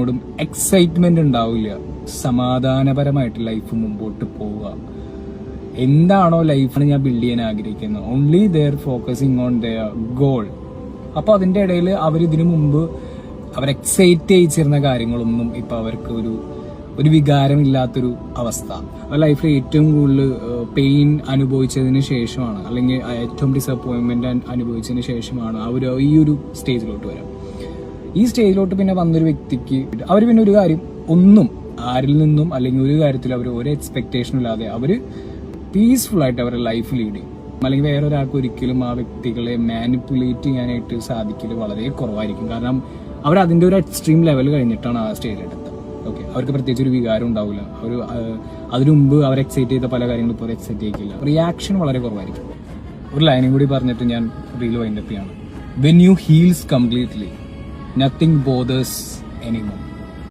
ോടും excitement ഉണ്ടാവില്ല. സമാധാനപരമായിട്ട് life മുമ്പോട്ട് പോവുക. എന്താണോ ലൈഫാണ് ഞാൻ ബിൽഡ് ചെയ്യാൻ ആഗ്രഹിക്കുന്നത്, only their focusing on their goal. അപ്പൊ അതിന്റെ ഇടയിൽ ഇതിനു മുമ്പ് അവർ എക്സൈറ്റ് ചെയ്യിച്ചിരുന്ന കാര്യങ്ങളൊന്നും ഇപ്പൊ അവർക്ക് ഒരു വികാരമില്ലാത്തൊരു അവസ്ഥ. ലൈഫിൽ ഏറ്റവും കൂടുതൽ പെയിൻ അനുഭവിച്ചതിന് ശേഷമാണ്, അല്ലെങ്കിൽ ഏറ്റവും ഡിസപ്പോയിന്റ്മെന്റ് അനുഭവിച്ചതിന് ശേഷമാണ് ഈ ഒരു സ്റ്റേജിലോട്ട് വരാം. ഈ സ്റ്റേജിലോട്ട് പിന്നെ വന്നൊരു വ്യക്തിക്ക് അവർ പിന്നെ ഒരു കാര്യം ഒന്നും ആരിൽ നിന്നും അല്ലെങ്കിൽ ഒരു കാര്യത്തിൽ അവർ ഒരു എക്സ്പെക്ടേഷനും ഇല്ലാതെ അവര് പീസ്ഫുൾ ആയിട്ട് അവരുടെ ലൈഫ് ലീഡ് ചെയ്യും. അല്ലെങ്കിൽ വേറൊരാൾക്ക് ഒരിക്കലും ആ വ്യക്തികളെ മാനിപ്പുലേറ്റ് ചെയ്യാനായിട്ട് സാധിക്കല് വളരെ കുറവായിരിക്കും. കാരണം അവർ അതിന്റെ ഒരു എക്സ്ട്രീം ലെവൽ കഴിഞ്ഞിട്ടാണ് ആ സ്റ്റേജിലെത്തുന്നത്. ഓക്കെ, അവർക്ക് പ്രത്യേകിച്ച് ഒരു വികാരം ഉണ്ടാവില്ല. അതിനു മുമ്പ് അവർ എക്സൈറ്റ് ചെയ്ത പല കാര്യങ്ങളും ഇപ്പോൾ എക്സൈറ്റ് ചെയ്യിക്കില്ല. റിയാക്ഷൻ വളരെ കുറവായിരിക്കും. ഒരു ലൈനും കൂടി പറഞ്ഞിട്ട് ഞാൻ റീൽ വൈൻഡപ്പ് ചെയ്യാണ്. When you heels completely, nothing bothers anymore.